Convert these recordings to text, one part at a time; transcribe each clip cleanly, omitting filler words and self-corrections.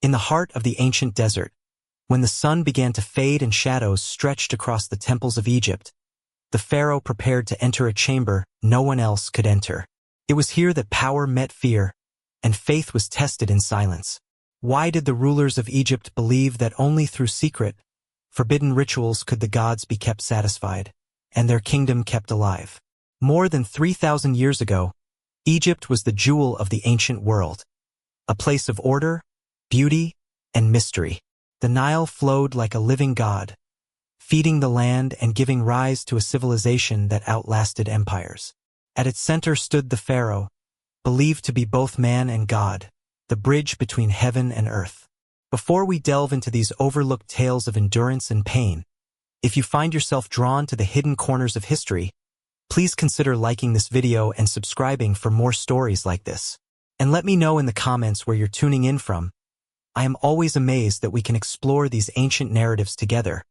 In the heart of the ancient desert, when the sun began to fade and shadows stretched across the temples of Egypt, the pharaoh prepared to enter a chamber no one else could enter. It was here that power met fear, and faith was tested in silence. Why did the rulers of Egypt believe that only through secret, forbidden rituals could the gods be kept satisfied, and their kingdom kept alive? More than 3,000 years ago, Egypt was the jewel of the ancient world, a place of order, beauty, and mystery. The Nile flowed like a living god, feeding the land and giving rise to a civilization that outlasted empires. At its center stood the pharaoh, believed to be both man and god, the bridge between heaven and earth. Before we delve into these overlooked tales of endurance and pain, if you find yourself drawn to the hidden corners of history, please consider liking this video and subscribing for more stories like this. And let me know in the comments where you're tuning in from. I am always amazed that we can explore these ancient narratives together,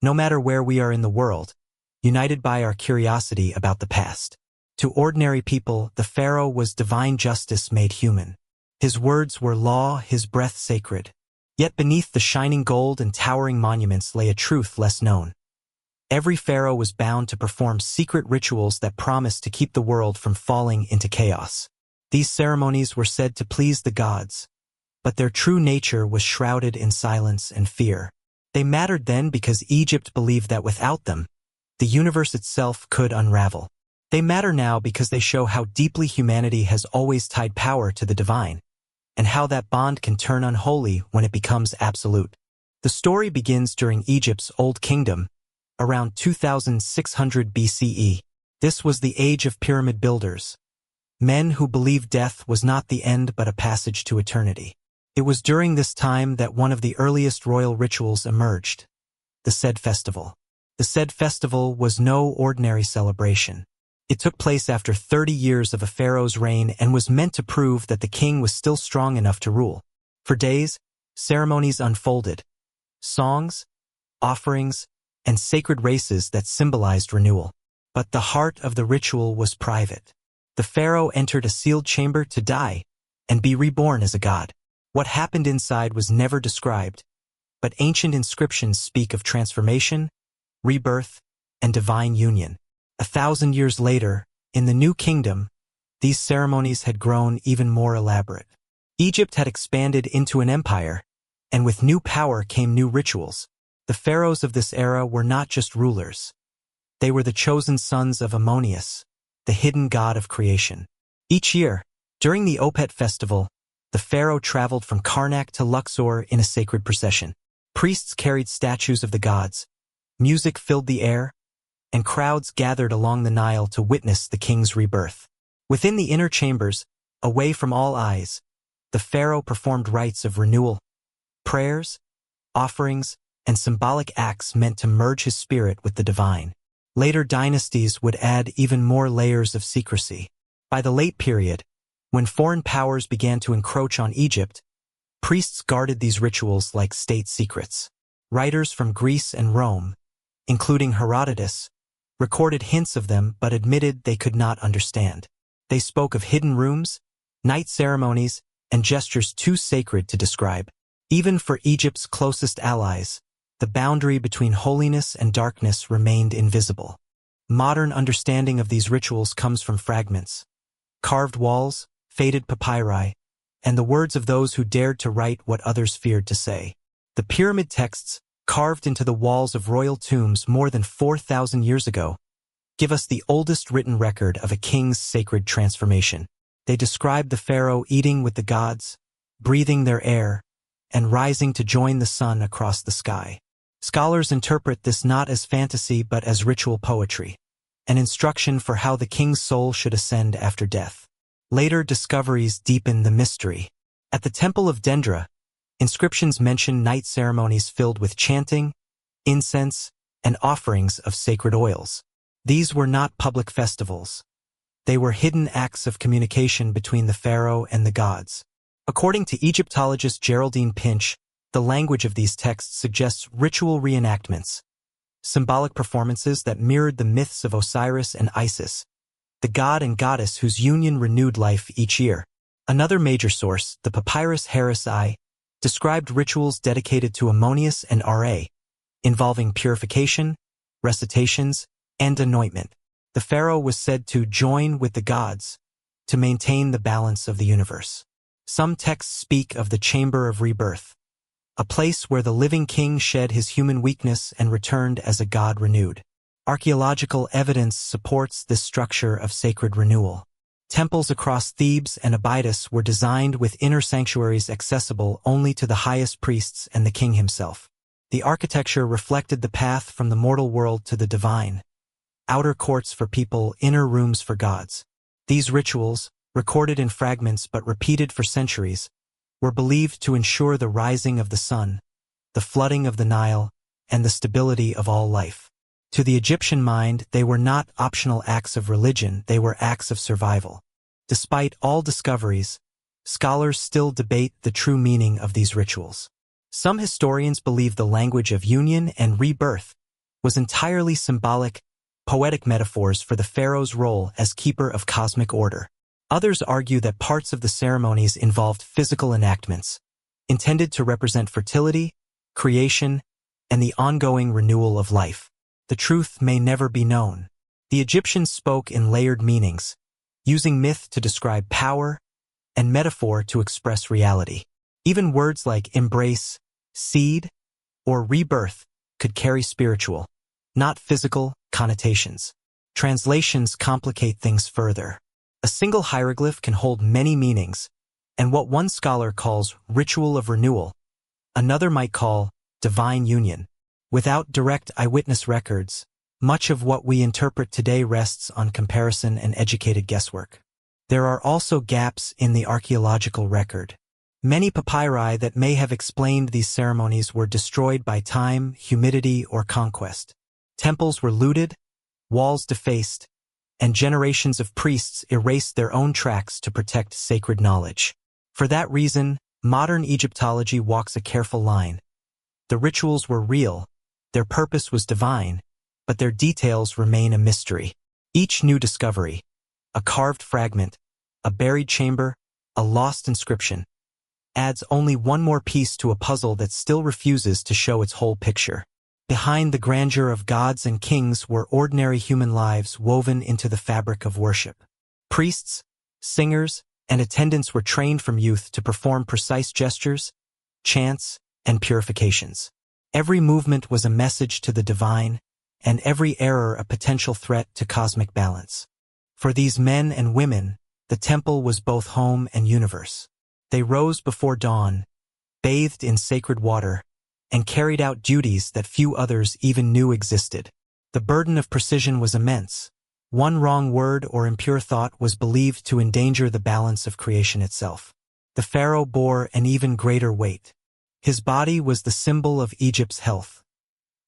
no matter where we are in the world, united by our curiosity about the past. To ordinary people, the pharaoh was divine justice made human. His words were law, his breath sacred. Yet beneath the shining gold and towering monuments lay a truth less known. Every pharaoh was bound to perform secret rituals that promised to keep the world from falling into chaos. These ceremonies were said to please the gods, but their true nature was shrouded in silence and fear. They mattered then because Egypt believed that without them, the universe itself could unravel. They matter now because they show how deeply humanity has always tied power to the divine, and how that bond can turn unholy when it becomes absolute. The story begins during Egypt's Old Kingdom, around 2600 BCE. This was the age of pyramid builders, men who believed death was not the end but a passage to eternity. It was during this time that one of the earliest royal rituals emerged, the Sed Festival. The Sed Festival was no ordinary celebration. It took place after 30 years of a pharaoh's reign and was meant to prove that the king was still strong enough to rule. For days, ceremonies unfolded, songs, offerings, and sacred races that symbolized renewal. But the heart of the ritual was private. The pharaoh entered a sealed chamber to die and be reborn as a god. What happened inside was never described, but ancient inscriptions speak of transformation, rebirth, and divine union. 1,000 years later, in the New Kingdom, these ceremonies had grown even more elaborate. Egypt had expanded into an empire, and with new power came new rituals. The pharaohs of this era were not just rulers. They were the chosen sons of Ammonius, the hidden god of creation. Each year, during the Opet festival, the pharaoh traveled from Karnak to Luxor in a sacred procession. Priests carried statues of the gods, music filled the air, and crowds gathered along the Nile to witness the king's rebirth. Within the inner chambers, away from all eyes, the pharaoh performed rites of renewal, prayers, offerings, and symbolic acts meant to merge his spirit with the divine. Later dynasties would add even more layers of secrecy. By the late period, when foreign powers began to encroach on Egypt, priests guarded these rituals like state secrets. Writers from Greece and Rome, including Herodotus, recorded hints of them but admitted they could not understand. They spoke of hidden rooms, night ceremonies, and gestures too sacred to describe. Even for Egypt's closest allies, the boundary between holiness and darkness remained invisible. Modern understanding of these rituals comes from fragments, carved walls, faded papyri, and the words of those who dared to write what others feared to say. The pyramid texts, carved into the walls of royal tombs more than 4,000 years ago, give us the oldest written record of a king's sacred transformation. They describe the pharaoh eating with the gods, breathing their air, and rising to join the sun across the sky. Scholars interpret this not as fantasy but as ritual poetry, an instruction for how the king's soul should ascend after death. Later discoveries deepen the mystery. At the Temple of Dendra, inscriptions mention night ceremonies filled with chanting, incense, and offerings of sacred oils. These were not public festivals. They were hidden acts of communication between the pharaoh and the gods. According to Egyptologist Geraldine Pinch, the language of these texts suggests ritual reenactments, symbolic performances that mirrored the myths of Osiris and Isis, the god and goddess whose union renewed life each year. Another major source, the papyrus Harris I, described rituals dedicated to Ammonius and Ra, involving purification, recitations, and anointment. The pharaoh was said to join with the gods to maintain the balance of the universe. Some texts speak of the chamber of rebirth, a place where the living king shed his human weakness and returned as a god renewed. Archaeological evidence supports this structure of sacred renewal. Temples across Thebes and Abydos were designed with inner sanctuaries accessible only to the highest priests and the king himself. The architecture reflected the path from the mortal world to the divine. Outer courts for people, inner rooms for gods. These rituals, recorded in fragments but repeated for centuries, were believed to ensure the rising of the sun, the flooding of the Nile, and the stability of all life. To the Egyptian mind, they were not optional acts of religion, they were acts of survival. Despite all discoveries, scholars still debate the true meaning of these rituals. Some historians believe the language of union and rebirth was entirely symbolic, poetic metaphors for the pharaoh's role as keeper of cosmic order. Others argue that parts of the ceremonies involved physical enactments, intended to represent fertility, creation, and the ongoing renewal of life. The truth may never be known. The Egyptians spoke in layered meanings, using myth to describe power and metaphor to express reality. Even words like embrace, seed, or rebirth could carry spiritual, not physical, connotations. Translations complicate things further. A single hieroglyph can hold many meanings, and what one scholar calls ritual of renewal, another might call divine union. Without direct eyewitness records, much of what we interpret today rests on comparison and educated guesswork. There are also gaps in the archaeological record. Many papyri that may have explained these ceremonies were destroyed by time, humidity, or conquest. Temples were looted, walls defaced, and generations of priests erased their own tracks to protect sacred knowledge. For that reason, modern Egyptology walks a careful line. The rituals were real, their purpose was divine, but their details remain a mystery. Each new discovery, a carved fragment, a buried chamber, a lost inscription, adds only one more piece to a puzzle that still refuses to show its whole picture. Behind the grandeur of gods and kings were ordinary human lives woven into the fabric of worship. Priests, singers, and attendants were trained from youth to perform precise gestures, chants, and purifications. Every movement was a message to the divine, and every error a potential threat to cosmic balance. For these men and women, the temple was both home and universe. They rose before dawn, bathed in sacred water, and carried out duties that few others even knew existed. The burden of precision was immense. One wrong word or impure thought was believed to endanger the balance of creation itself. The pharaoh bore an even greater weight. His body was the symbol of Egypt's health.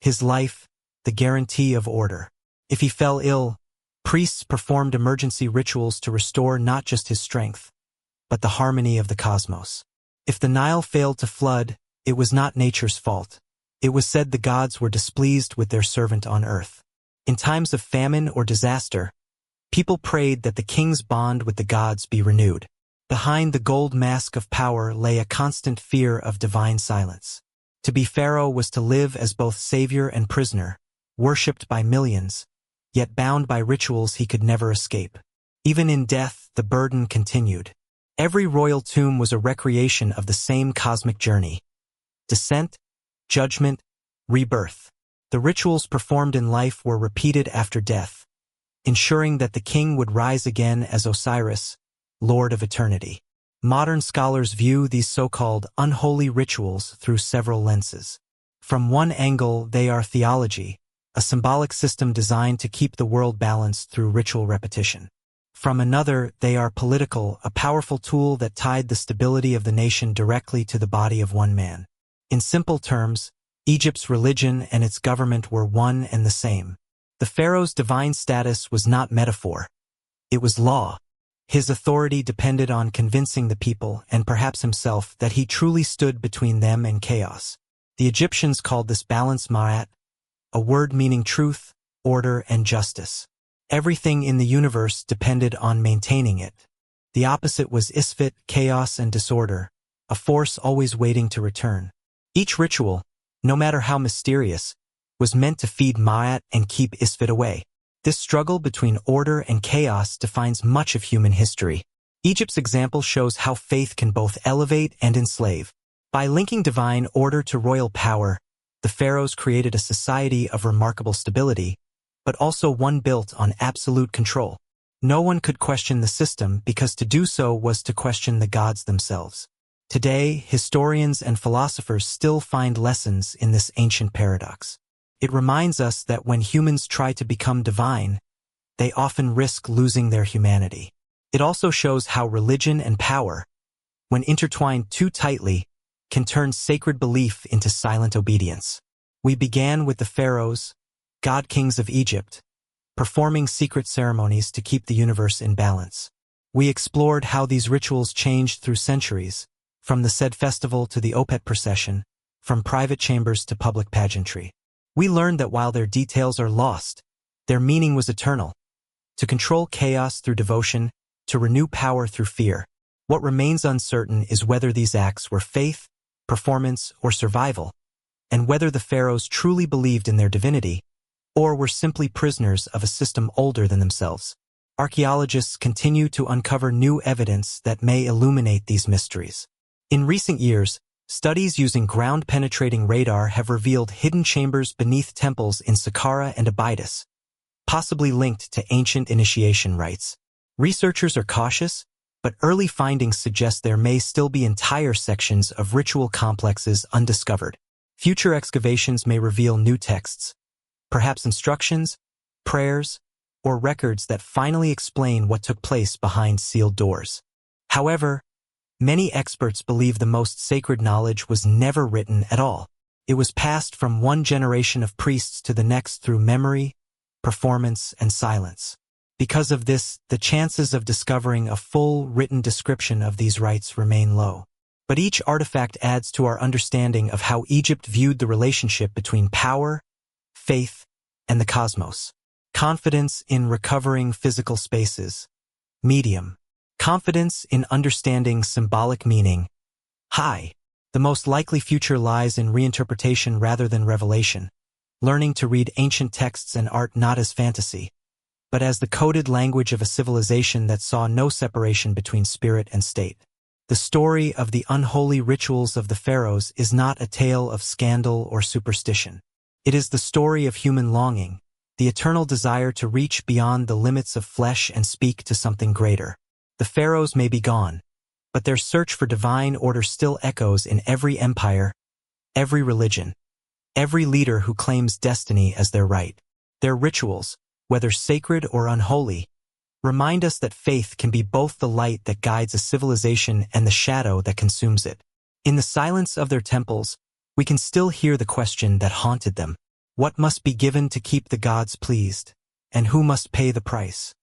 His life, the guarantee of order. If he fell ill, priests performed emergency rituals to restore not just his strength, but the harmony of the cosmos. If the Nile failed to flood, it was not nature's fault. It was said the gods were displeased with their servant on earth. In times of famine or disaster, people prayed that the king's bond with the gods be renewed. Behind the gold mask of power lay a constant fear of divine silence. To be pharaoh was to live as both savior and prisoner, worshipped by millions, yet bound by rituals he could never escape. Even in death, the burden continued. Every royal tomb was a recreation of the same cosmic journey. Descent, judgment, rebirth. The rituals performed in life were repeated after death, ensuring that the king would rise again as Osiris, Lord of Eternity. Modern scholars view these so-called unholy rituals through several lenses. From one angle, they are theology, a symbolic system designed to keep the world balanced through ritual repetition. From another, they are political, a powerful tool that tied the stability of the nation directly to the body of one man. In simple terms, Egypt's religion and its government were one and the same. The pharaoh's divine status was not metaphor. It was law. His authority depended on convincing the people, and perhaps himself, that he truly stood between them and chaos. The Egyptians called this balance ma'at, a word meaning truth, order, and justice. Everything in the universe depended on maintaining it. The opposite was isfet, chaos and disorder, a force always waiting to return. Each ritual, no matter how mysterious, was meant to feed Ma'at and keep Isfit away. This struggle between order and chaos defines much of human history. Egypt's example shows how faith can both elevate and enslave. By linking divine order to royal power, the pharaohs created a society of remarkable stability, but also one built on absolute control. No one could question the system because to do so was to question the gods themselves. Today, historians and philosophers still find lessons in this ancient paradox. It reminds us that when humans try to become divine, they often risk losing their humanity. It also shows how religion and power, when intertwined too tightly, can turn sacred belief into silent obedience. We began with the pharaohs, god-kings of Egypt, performing secret ceremonies to keep the universe in balance. We explored how these rituals changed through centuries, from the Sed festival to the Opet procession, from private chambers to public pageantry. We learned that while their details are lost, their meaning was eternal. To control chaos through devotion, to renew power through fear. What remains uncertain is whether these acts were faith, performance, or survival, and whether the pharaohs truly believed in their divinity, or were simply prisoners of a system older than themselves. Archaeologists continue to uncover new evidence that may illuminate these mysteries. In recent years, studies using ground-penetrating radar have revealed hidden chambers beneath temples in Saqqara and Abydos, possibly linked to ancient initiation rites. Researchers are cautious, but early findings suggest there may still be entire sections of ritual complexes undiscovered. Future excavations may reveal new texts, perhaps instructions, prayers, or records that finally explain what took place behind sealed doors. However, many experts believe the most sacred knowledge was never written at all. It was passed from one generation of priests to the next through memory, performance, and silence. Because of this, the chances of discovering a full written description of these rites remain low. But each artifact adds to our understanding of how Egypt viewed the relationship between power, faith, and the cosmos. Confidence in recovering physical spaces. Medium. Confidence in understanding symbolic meaning. High. The most likely future lies in reinterpretation rather than revelation, learning to read ancient texts and art not as fantasy, but as the coded language of a civilization that saw no separation between spirit and state. The story of the unholy rituals of the pharaohs is not a tale of scandal or superstition. It is the story of human longing, the eternal desire to reach beyond the limits of flesh and speak to something greater. The pharaohs may be gone, but their search for divine order still echoes in every empire, every religion, every leader who claims destiny as their right. Their rituals, whether sacred or unholy, remind us that faith can be both the light that guides a civilization and the shadow that consumes it. In the silence of their temples, we can still hear the question that haunted them. What must be given to keep the gods pleased, and who must pay the price?